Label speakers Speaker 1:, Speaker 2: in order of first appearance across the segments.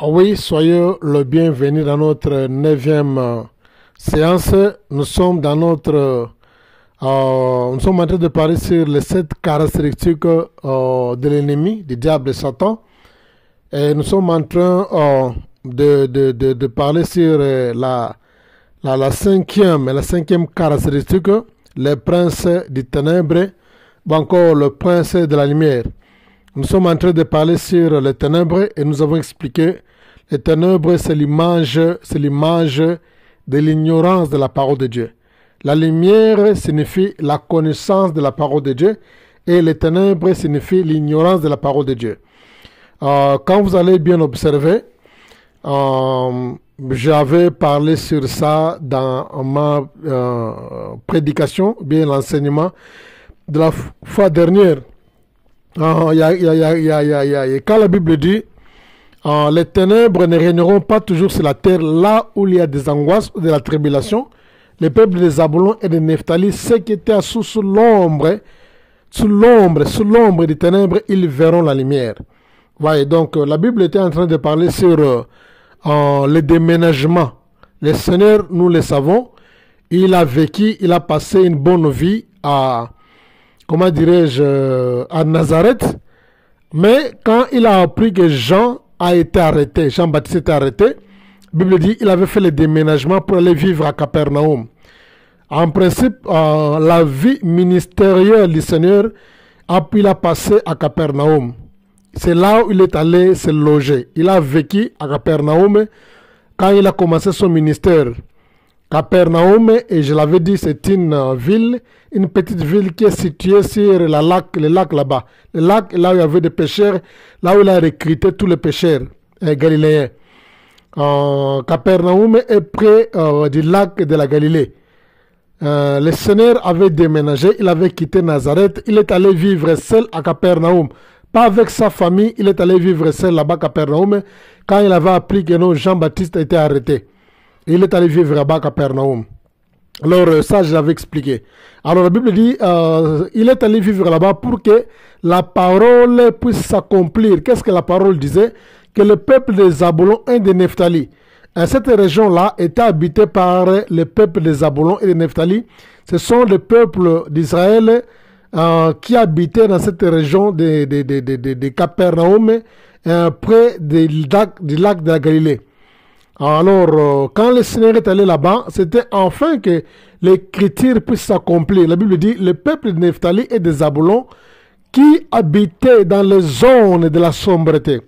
Speaker 1: Oui, soyez le bienvenu dans notre neuvième séance. Nous sommes dans nous sommes en train de parler sur les 7 caractéristiques de l'ennemi, du diable et Satan. Et nous sommes en train de parler sur la cinquième caractéristique, les princes du ténèbre, ou encore le prince de la lumière. Nous sommes en train de parler sur les ténèbres et nous avons expliqué les ténèbres, c'est l'image de l'ignorance de la parole de Dieu. La lumière signifie la connaissance de la parole de Dieu et les ténèbres signifient l'ignorance de la parole de Dieu. Quand vous allez bien observer, j'avais parlé sur ça dans ma prédication, bien l'enseignement de la fois dernière. Quand la Bible dit les ténèbres ne régneront pas toujours sur la terre, là où il y a des angoisses ou de la tribulation, les peuples de Zabulon et de Nephtali, ceux qui étaient sous l'ombre des ténèbres, ils verront la lumière. Voyez, donc la Bible était en train de parler sur le déménagement. Le Seigneur, nous le savons, il a passé une bonne vie à Nazareth, mais quand il a appris que Jean-Baptiste était arrêté, la Bible dit qu'il avait fait le déménagement pour aller vivre à Capernaum. En principe, la vie ministérielle du Seigneur il a passé à Capernaum. C'est là où il est allé se loger. Il a vécu à Capernaum quand il a commencé son ministère. Capernaum, et je l'avais dit, c'est une petite ville qui est située sur le lac là-bas. Le lac, là où il y avait des pêcheurs, là où il a recruté tous les pêcheurs galiléens. Capernaum est près du lac de la Galilée. Le Seigneur avait déménagé, il avait quitté Nazareth, il est allé vivre seul à Capernaum. Pas avec sa famille, il est allé vivre seul là-bas à Capernaum quand il avait appris que Jean-Baptiste a été arrêté. Il est allé vivre là-bas à Capernaum. Alors ça, je l'avais expliqué. Alors la Bible dit, il est allé vivre là-bas pour que la parole puisse s'accomplir. Qu'est-ce que la parole disait? Que le peuple de Zabulon et de Nephtali, cette région-là était habitée par le peuple de Zabulon et de Nephtali. Ce sont les peuples d'Israël qui habitaient dans cette région de Capernaum, près du lac de la Galilée. Alors, quand le Seigneur est allé là-bas, c'était enfin que l'écriture puisse s'accomplir. La Bible dit, le peuple de Nephtali et de Zabulon qui habitaient dans les zones de la sombreté,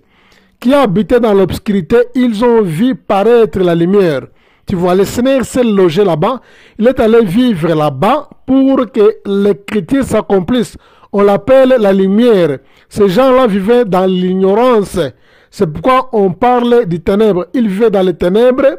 Speaker 1: qui habitaient dans l'obscurité, ils ont vu paraître la lumière. Tu vois, le Seigneur s'est logé là-bas, il est allé vivre là-bas pour que l'écriture s'accomplisse. On l'appelle la lumière. Ces gens-là vivaient dans l'ignorance. C'est pourquoi on parle du ténèbre. Ils vivaient dans les ténèbres,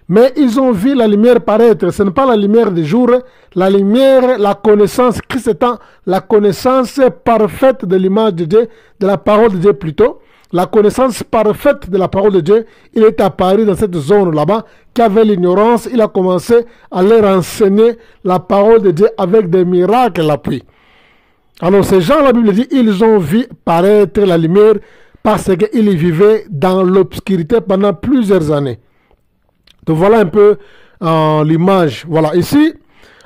Speaker 1: mais ils ont vu la lumière paraître. Ce n'est pas la lumière du jour. La lumière, la connaissance, Christ étant la connaissance parfaite de l'image de Dieu, de la parole de Dieu plutôt. La connaissance parfaite de la parole de Dieu, il est apparu dans cette zone là-bas qui avait l'ignorance. Il a commencé à leur enseigner la parole de Dieu avec des miracles à l'appui. Alors ces gens, la Bible dit, ils ont vu paraître la lumière parce qu'ils vivaient dans l'obscurité pendant plusieurs années. Donc voilà un peu l'image. Voilà, ici,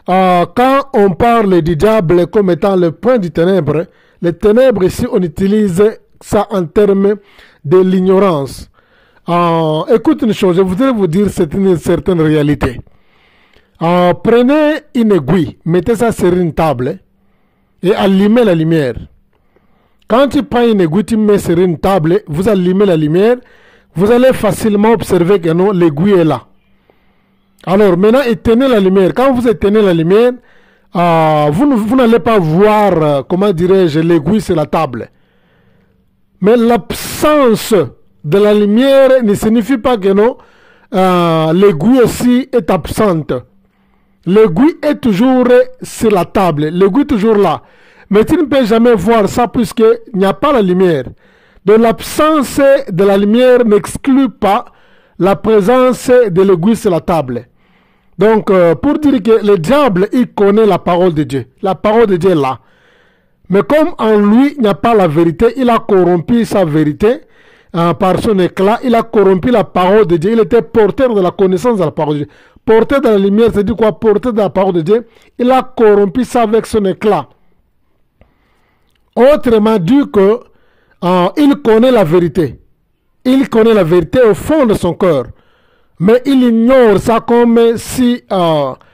Speaker 1: quand on parle du diable comme étant le point du ténèbre, les ténèbres ici, on utilise ça en termes de l'ignorance. Écoute une chose, je voudrais vous dire, c'est une certaine réalité. Prenez une aiguille, mettez ça sur une table et allumez la lumière. Quand tu prends une aiguille, tu mets sur une table, vous allumez la lumière, vous allez facilement observer que non, l'aiguille est là. Alors maintenant, éteignez la lumière. Quand vous éteignez la lumière, vous n'allez pas voir, comment dirais-je, l'aiguille sur la table. Mais l'absence de la lumière ne signifie pas que non, l'aiguille aussi est absente. L'aiguille est toujours sur la table, l'aiguille est toujours là. Mais tu ne peux jamais voir ça puisqu'il n'y a pas la lumière. Donc l'absence de la lumière n'exclut pas la présence de l'aiguille sur la table. Donc pour dire que le diable, il connaît la parole de Dieu. La parole de Dieu est là. Mais comme en lui, il n'y a pas la vérité, il a corrompu sa vérité. par son éclat, il a corrompu la parole de Dieu. Il était porteur de la connaissance de la parole de Dieu. Porteur de la lumière, c'est-à-dire quoi? Porteur de la parole de Dieu. Il a corrompu ça avec son éclat. Autrement dit que il connaît la vérité. Il connaît la vérité au fond de son cœur. Mais il ignore ça comme si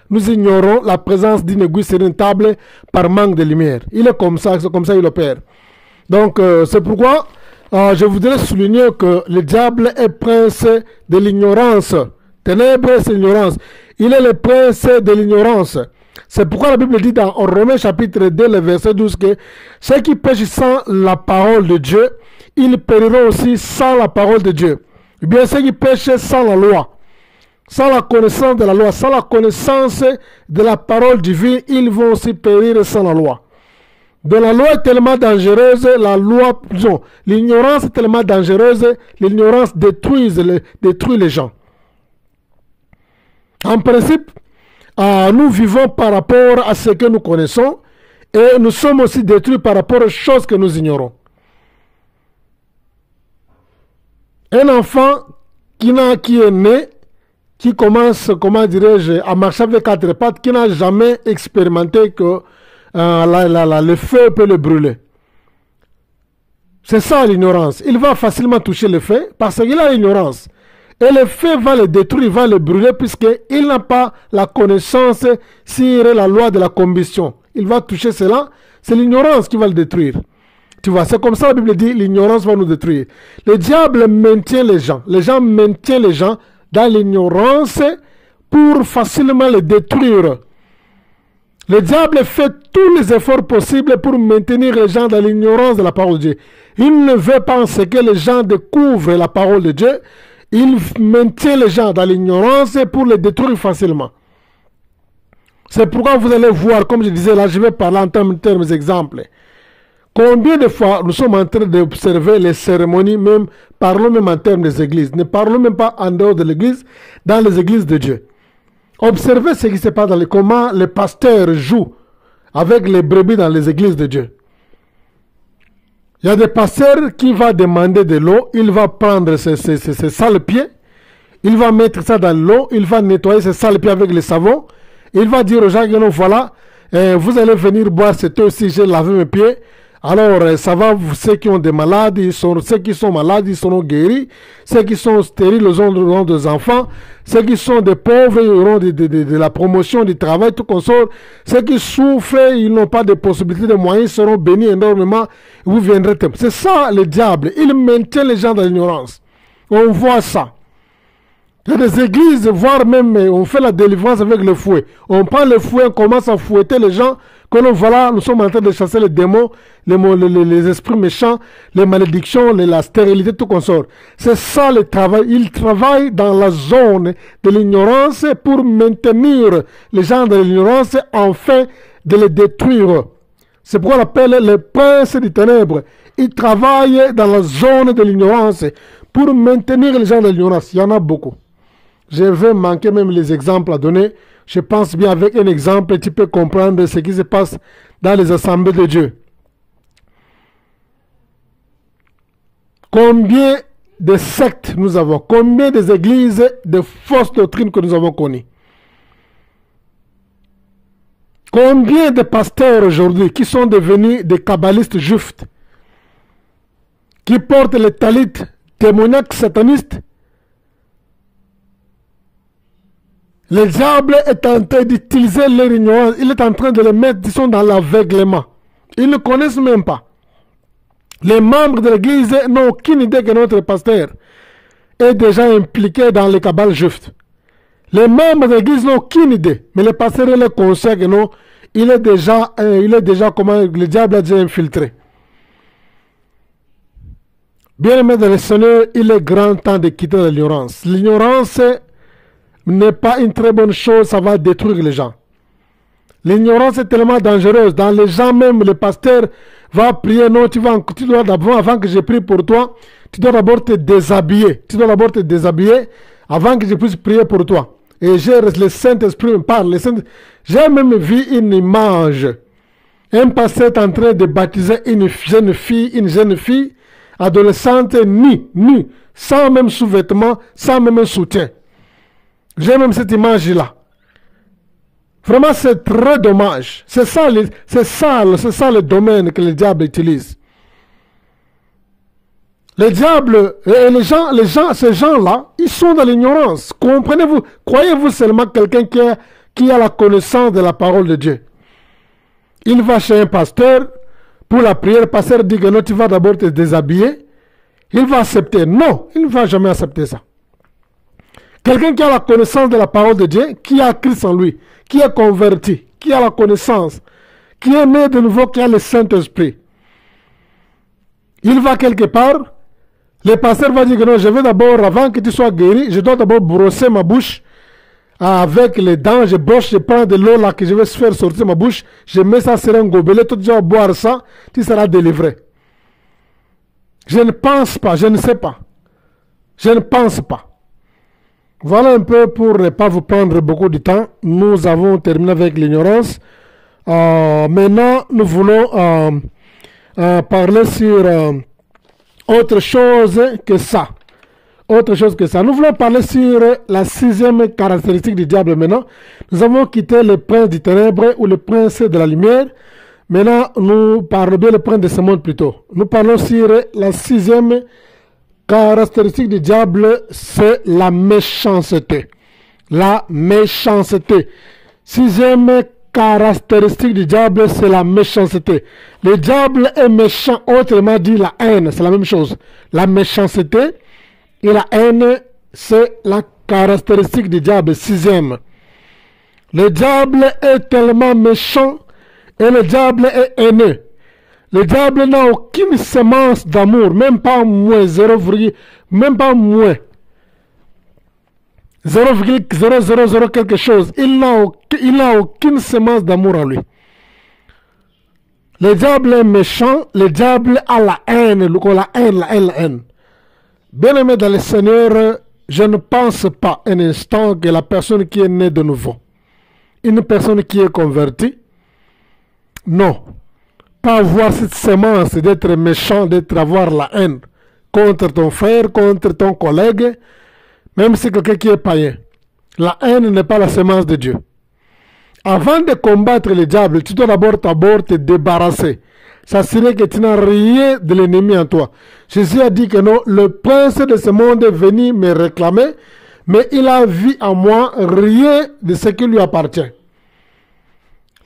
Speaker 1: nous ignorons la présence d'une aiguille sur une table par manque de lumière. Il est comme ça il opère. Donc c'est pourquoi je voudrais souligner que le diable est prince de l'ignorance. Ténèbres, c'est l'ignorance. Il est le prince de l'ignorance. C'est pourquoi la Bible dit dans Romains chapitre 2, le verset 12 que ceux qui pêchent sans la parole de Dieu, ils périront aussi sans la parole de Dieu. Eh bien, ceux qui pêchent sans la loi, sans la connaissance de la loi, sans la connaissance de la parole divine, ils vont aussi périr sans la loi. Donc la loi est tellement dangereuse, l'ignorance est tellement dangereuse, l'ignorance détruit les gens. En principe, nous vivons par rapport à ce que nous connaissons et nous sommes aussi détruits par rapport aux choses que nous ignorons. Un enfant qui est né, qui commence, à marcher avec 4 pattes, qui n'a jamais expérimenté que le feu peut le brûler. C'est ça l'ignorance. Il va facilement toucher le feu parce qu'il a l'ignorance. Et le feu va le détruire, va le brûler puisqu'il n'a pas la connaissance sur la loi de la combustion. Il va toucher cela, c'est l'ignorance qui va le détruire. Tu vois, c'est comme ça la Bible dit, l'ignorance va nous détruire. Le diable maintient les gens. Les gens maintiennent les gens dans l'ignorance pour facilement les détruire. Le diable fait tous les efforts possibles pour maintenir les gens dans l'ignorance de la parole de Dieu. Il ne veut pas que les gens découvrent la parole de Dieu. Il maintient les gens dans l'ignorance pour les détruire facilement. C'est pourquoi vous allez voir, comme je disais là, je vais parler en termes d'exemples. Combien de fois nous sommes en train d'observer les cérémonies, parlons même en termes des églises. Ne parlons même pas en dehors de l'église, dans les églises de Dieu. Observez ce qui se passe comment les pasteurs jouent avec les brebis dans les églises de Dieu. Il y a des pasteurs qui vont demander de l'eau, il va prendre ses sales pieds, il va mettre ça dans l'eau, il va nettoyer ses sales pieds avec le savon, il va dire aux gens, voilà, vous allez venir boire cette eau si j'ai lavé mes pieds. Alors, ça va, ceux qui ont des malades, ceux qui sont malades, ils seront guéris. Ceux qui sont stériles, ils auront des enfants. Ceux qui sont des pauvres, ils auront de la promotion, du travail, tout consort. Ceux qui souffrent, ils n'ont pas de possibilités, de moyens, ils seront bénis énormément. Vous viendrez. C'est ça, le diable. Il maintient les gens dans l'ignorance. On voit ça. Il y a des églises, voire même, on fait la délivrance avec le fouet. On prend le fouet, on commence à fouetter les gens. Voilà, nous sommes en train de chasser les démons, les esprits méchants, les malédictions, la stérilité, tout consort. C'est ça le travail. Il travaille dans la zone de l'ignorance pour maintenir les gens dans l'ignorance afin de les détruire. C'est pourquoi on appelle le prince des ténèbres. Il travaille dans la zone de l'ignorance pour maintenir les gens dans l'ignorance. Il y en a beaucoup. Je vais manquer même les exemples à donner. Je pense bien avec un exemple, tu peux comprendre ce qui se passe dans les assemblées de Dieu. Combien de sectes nous avons, combien des églises de fausses doctrines que nous avons connues. Combien de pasteurs aujourd'hui qui sont devenus des kabbalistes juifs, qui portent les talits démoniaques satanistes. Le diable est en train d'utiliser leur ignorance. Il est en train de les mettre, disons, dans l'aveuglement. Ils ne connaissent même pas. Les membres de l'église n'ont aucune idée que notre pasteur est déjà impliqué dans les cabales juifs. Les membres de l'église n'ont aucune idée. Mais le pasteur est conscient que non, il est déjà comment le diable a déjà infiltré. Bien aimé dans le Seigneur, il est grand temps de quitter l'ignorance. L'ignorance n'est pas une très bonne chose, ça va détruire les gens. L'ignorance est tellement dangereuse. Dans les gens même, le pasteur va prier. Non, tu dois d'abord, avant que je prie pour toi, tu dois d'abord te déshabiller. Tu dois d'abord te déshabiller avant que je puisse prier pour toi. Et le Saint-Esprit me parle. J'ai même vu une image. Un pasteur est en train de baptiser une jeune fille adolescente nue, sans même sous-vêtements, sans même un soutien. J'ai même cette image-là. Vraiment, c'est très dommage. C'est ça le domaine que le diable utilise. Le diable et ces gens-là, ils sont dans l'ignorance. Comprenez-vous? Croyez-vous seulement quelqu'un qui a la connaissance de la parole de Dieu? Il va chez un pasteur pour la prière. Le pasteur dit que non, tu vas d'abord te déshabiller. Il va accepter. Non, il ne va jamais accepter ça. Quelqu'un qui a la connaissance de la parole de Dieu, qui a Christ en lui, qui est converti, qui a la connaissance, qui est né de nouveau, qui a le Saint-Esprit. Il va quelque part, le pasteur va dire que non, je vais d'abord, avant que tu sois guéri, je dois d'abord brosser ma bouche avec les dents, je brosse, je prends de l'eau là que je vais faire sortir ma bouche, je mets ça sur un gobelet, toi tu vas boire ça, tu seras délivré. Je ne pense pas, je ne sais pas. Je ne pense pas. Voilà un peu pour ne pas vous prendre beaucoup de temps. Nous avons terminé avec l'ignorance. Maintenant, nous voulons parler sur autre chose que ça. Autre chose que ça. Nous voulons parler sur la 6e caractéristique du diable maintenant. Nous avons quitté le prince du ténèbre ou le prince de la lumière. Maintenant, nous parlons bien le prince de ce monde plutôt. Nous parlons sur la 6e caractéristique du diable, c'est la méchanceté. La méchanceté. 6e caractéristique du diable, c'est la méchanceté. Le diable est méchant, autrement dit la haine, c'est la même chose. La méchanceté et la haine, c'est la caractéristique du diable, 6e. Le diable est tellement méchant et le diable est haineux. Le diable n'a aucune semence d'amour, même pas moins 0, même pas moins 0,000 quelque chose. Il n'a aucune semence d'amour en lui. Le diable est méchant, le diable a la haine, la haine. Bien aimé dans le Seigneur, je ne pense pas un instant que la personne qui est née de nouveau, une personne qui est convertie, non. Pas avoir cette semence d'être méchant, avoir la haine contre ton frère, contre ton collègue, même si quelqu'un qui est païen. La haine n'est pas la semence de Dieu. Avant de combattre le diable, tu dois d'abord te débarrasser. Ça serait que tu n'as rien de l'ennemi en toi. Jésus a dit que non, le prince de ce monde est venu me réclamer, mais il a vu en moi rien de ce qui lui appartient.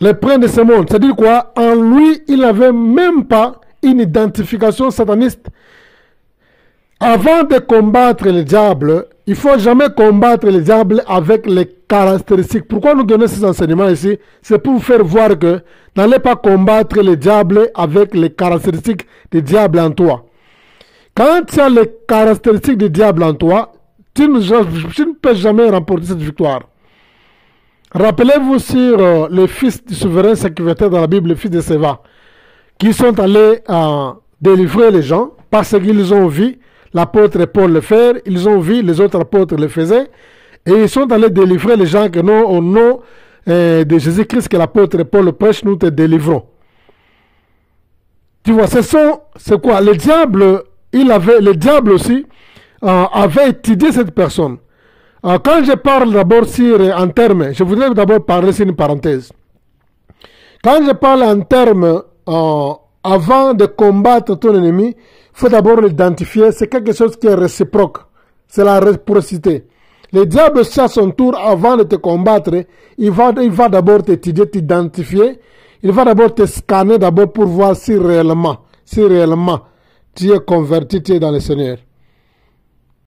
Speaker 1: Le prince de ce monde, c'est-à-dire quoi? En lui, il n'avait même pas une identification sataniste. Avant de combattre le diable, il ne faut jamais combattre le diable avec les caractéristiques. Pourquoi nous donnons ces enseignements ici? C'est pour vous faire voir que n'allez pas combattre le diable avec les caractéristiques du diable en toi. Quand tu as les caractéristiques du diable en toi, tu ne peux jamais remporter cette victoire. Rappelez-vous sur les fils du souverain sacrificateur dans la Bible, les fils de Séva, qui sont allés délivrer les gens parce qu'ils ont vu l'apôtre Paul le faire, ils ont vu les autres apôtres le faisaient, et ils sont allés délivrer les gens que nous, au nom de Jésus-Christ que l'apôtre Paul le prêche, nous te délivrons. Tu vois, c'est quoi? Le diable aussi avait étudié cette personne. Quand je parle d'abord en termes, je voudrais d'abord parler sur une parenthèse. Quand je parle en termes, avant de combattre ton ennemi, il faut d'abord l'identifier. C'est quelque chose qui est réciproque. C'est la réciprocité. Le diable, à son tour, avant de te combattre, il va d'abord t'étudier, t'identifier. Il va d'abord te scanner d'abord pour voir si réellement tu es converti, tu es dans le Seigneur.